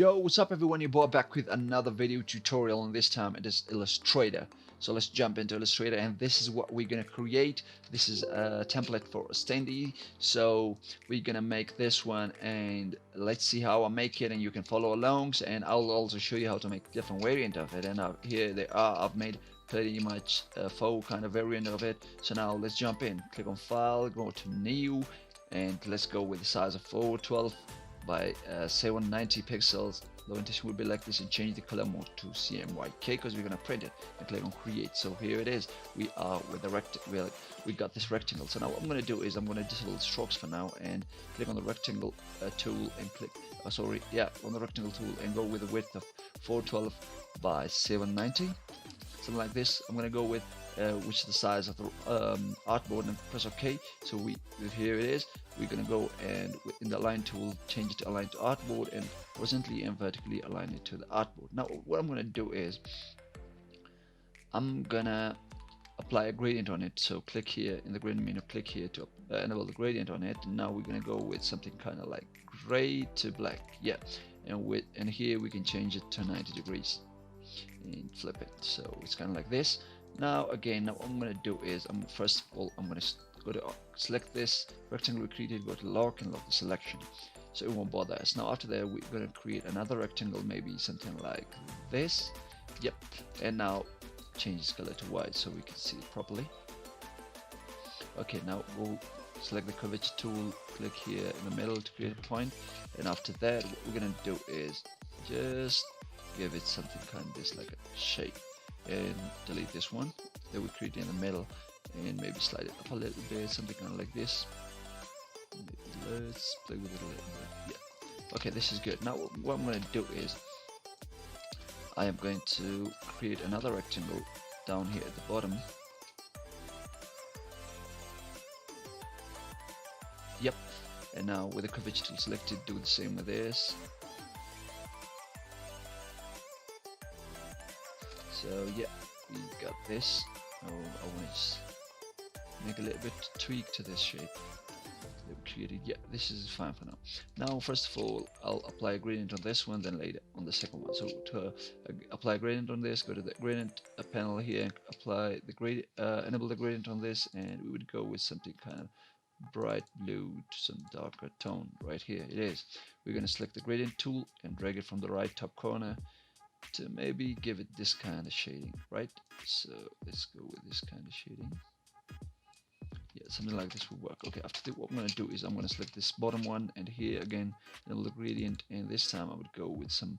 Yo, what's up everyone, you're back with another video tutorial, and this time it is Illustrator. So let's jump into Illustrator, and this is what we're gonna create. This is a template for Standee, so we're gonna make this one, and let's see how I make it, and you can follow along, and I'll also show you how to make different variant of it. And here they are. I've made pretty much a faux kind of variant of it. So now let's jump in. Click on File, go to New, and let's go with the size of 412 by 790 pixels. The orientation will be like this, and change the color mode to CMYK because we're gonna print it, and click on Create. So here it is. We are with the rectangle. We got this rectangle. So now what I'm gonna do is I'm gonna disable strokes for now, and click on the rectangle tool, and click on the rectangle tool, and go with a width of 412 by 790, something like this. I'm gonna go with which is the size of the artboard, and press OK. So here it is. We're gonna go and in the align tool, change it to align to artboard, and horizontally and vertically align it to the artboard. Now what I'm gonna do is I'm gonna apply a gradient on it. So click here in the gradient menu, click here to enable the gradient on it. And now we're gonna go with something kind of like gray to black, and here we can change it to 90 degrees and flip it, so it's kind of like this. Now what I'm going to do is first of all I'm going to go to select this rectangle we created, go to lock, and lock the selection so it won't bother us. Now after that we're going to create another rectangle, maybe something like this. And now change this color to white so we can see it properly. Okay, now we'll select the curvature tool, click here in the middle to create a point, and after that what we're going to do is just give it something kind of this, like a shape, and delete this one that we created in the middle, and maybe slide it up a little bit, something kind of like this. Maybe let's play with it a little bit. Okay, this is good. Now what I'm going to do is I am going to create another rectangle down here at the bottom. And now with the curvature tool selected, do the same with this. So we got this. I want to just make a little bit tweak to this shape that we created. This is fine for now. Now first of all I'll apply a gradient on this one, then later on the second one. So to apply a gradient on this, go to the gradient panel here, and apply the gradient, enable the gradient on this, and we would go with something kind of bright blue to some darker tone. Right here it is. We're going to select the gradient tool and drag it from the right top corner to maybe give it this kind of shading, right? So let's go with this kind of shading. Something like this will work. Okay, after that what I'm going to do is I'm going to select this bottom one, and here again enable the gradient, and this time I would go with some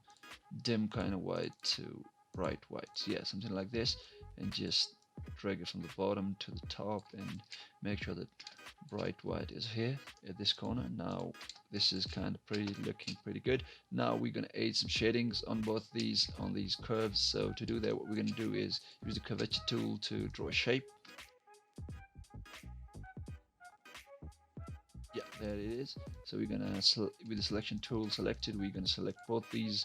dim kind of white to bright white, something like this, and just drag it from the bottom to the top, and make sure that bright white is here at this corner. Now this is kind of looking pretty good. Now we're going to add some shadings on both these curves. So to do that what we're going to do is use the curvature tool to draw a shape. There it is. So we're gonna with the selection tool selected, we're gonna select both these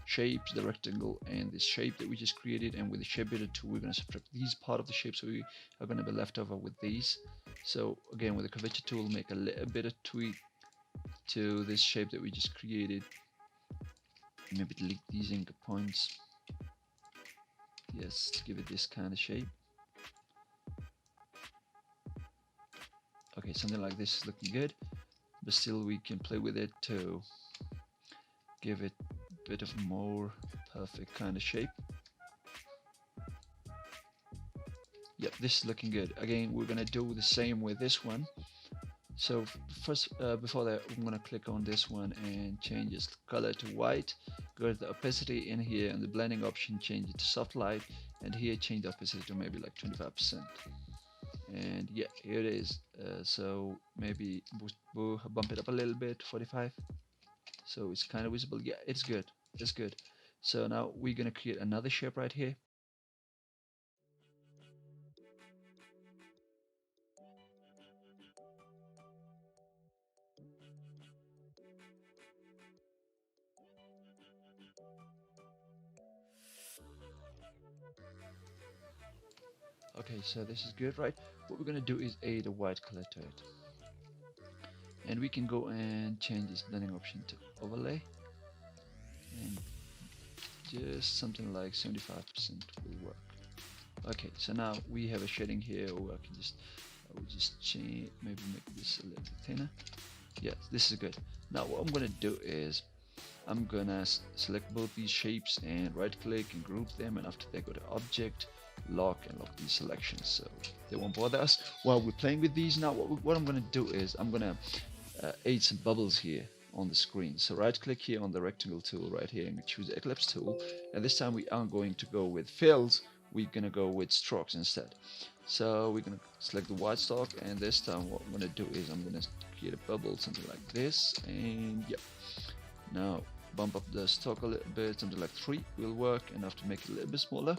shapes, the rectangle and this shape that we just created, and with the shape editor tool we're gonna subtract these part of the shape, so we are gonna be left over with these. So again with the curvature tool, make a little bit of tweak to this shape that we just created, maybe delete these anchor points, to give it this kind of shape. Okay, something like this is looking good, but still we can play with it to give it a bit of more perfect kind of shape. This is looking good. Again, we're gonna do the same with this one. So first, before that, I'm gonna click on this one and change its color to white. Go to the opacity in here, and the blending option, change it to soft light, and here change the opacity to maybe like 25%. And here it is. So maybe bump it up a little bit, 45, so it's kind of visible. It's good. So now we're gonna create another shape right here. Okay, so this is good, right? What we're gonna do is add a white color to it, and we can go and change this blending option to overlay, and just something like 75% will work. Okay, so now we have a shading here, or I will just change, maybe make this a little bit thinner. Yes, this is good. Now what I'm gonna do is I'm gonna select both these shapes and right click and group them, and after that go to object, lock, and lock these selections so they won't bother us while we're playing with these. Now what I'm gonna do is I'm gonna add some bubbles here on the screen. So right click here on the rectangle tool right here and choose the ellipse tool, and this time we aren't going to go with fills, we're gonna go with strokes instead. So we're gonna select the white stroke, and this time what I'm gonna do is I'm gonna create a bubble something like this, and yeah, now bump up the stroke a little bit, something like 3 will work, and after make it a little bit smaller,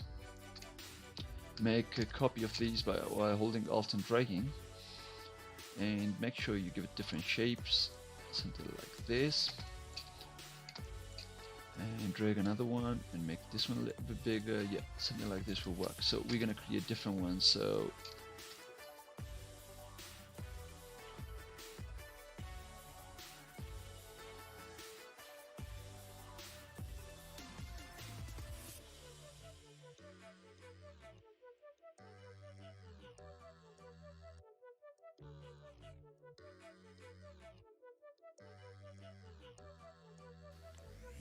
make a copy of these while holding Alt and dragging, and make sure you give it different shapes, something like this, and drag another one and make this one a little bit bigger. Yeah, something like this will work. So we're gonna create different ones. So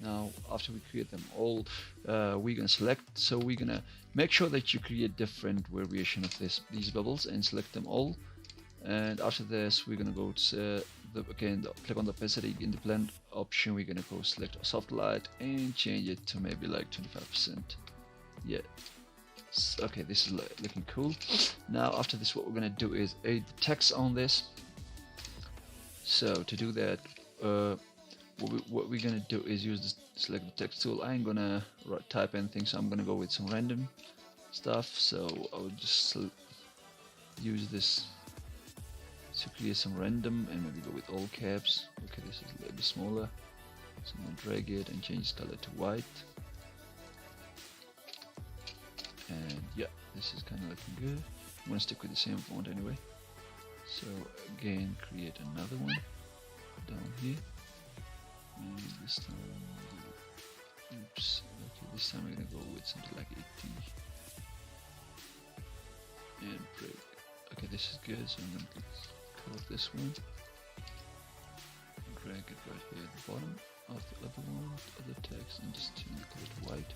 now after we create them all, we're gonna select, so we're gonna make sure that you create different variation of these bubbles and select them all. And after this we're gonna go to click on the opacity in the blend option. We're gonna go select soft light and change it to maybe like 25%. Yeah, okay, this is looking cool. Now after this what we're gonna do is add the text on this. So to do that, what we're gonna do is use this select the text tool. I ain't gonna type anything, so I'm gonna go with some random stuff. So I'll just use this to create some random and maybe go with all caps. Okay, this is a little bit smaller, so I'm gonna drag it and change the color to white. And yeah, this is kind of looking good. I'm gonna stick with the same font anyway. So again, create another one down here, and this time, oops, okay, this time we're gonna go with something like 80 and break. Okay, this is good, so I'm gonna cut off this one, drag it right here at the bottom of the other one, other text, and just change the color to white.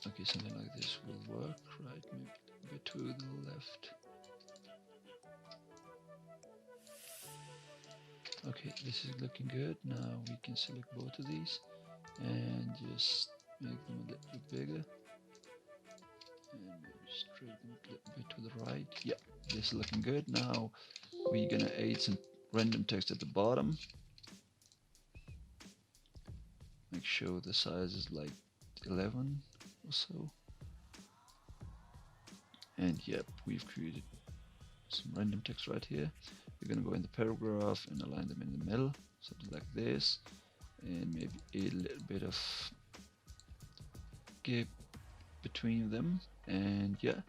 Okay, something like this will work, right? Maybe a bit to the left. Okay, this is looking good. Now we can select both of these and just make them a little bit bigger. And maybe just drag them a little bit to the right. Yeah, this is looking good. Now we're gonna add some random text at the bottom. Make sure the size is like 11 or so. And yep, we've created some random text right here. We're gonna go in the paragraph and align them in the middle, something like this, and maybe a little bit of gap between them, and yeah,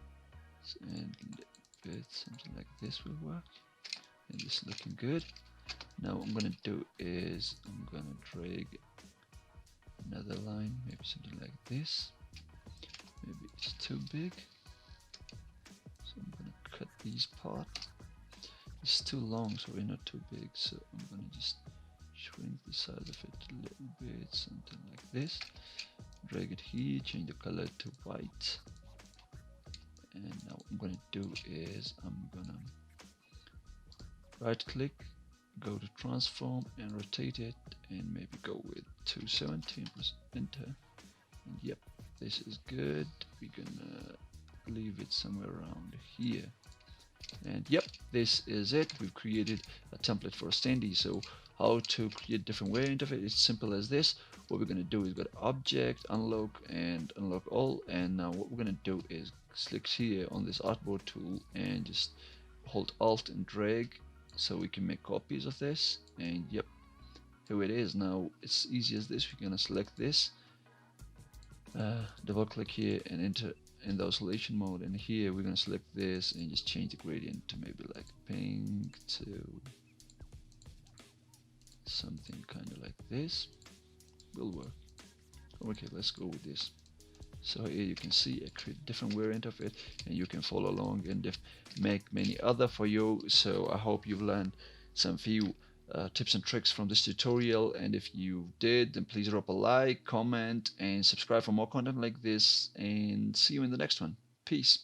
and a little bit something like this will work. And this is looking good. Now what I'm gonna do is I'm gonna drag another line, maybe something like this. Maybe it's too big, so I'm gonna cut these part. It's too long, so we're not too big, so I'm gonna just shrink the size of it a little bit, something like this. Drag it here, change the color to white, and now what I'm gonna do is I'm gonna right click, go to transform and rotate it, and maybe go with 270 and press enter. And yep, this is good. We're gonna leave it somewhere around here. And yep, this is it. We've created a template for a Standee. So how to create different variant of it, it's simple as this. What we're going to do is go to object, unlock, and unlock all. And now what we're going to do is click here on this artboard tool and just hold alt and drag so we can make copies of this. And yep, here it is. Now it's easy as this. We're going to select this, double click here and enter in the oscillation mode, and here we're going to select this and just change the gradient to maybe like pink to Something kind of like this will work. Okay, let's go with this. So here you can see I create a different variant of it, and you can follow along and make many other for you. So I hope you've learned some few tips and tricks from this tutorial, and if you did, then please drop a like, comment, and subscribe for more content like this, and see you in the next one. Peace.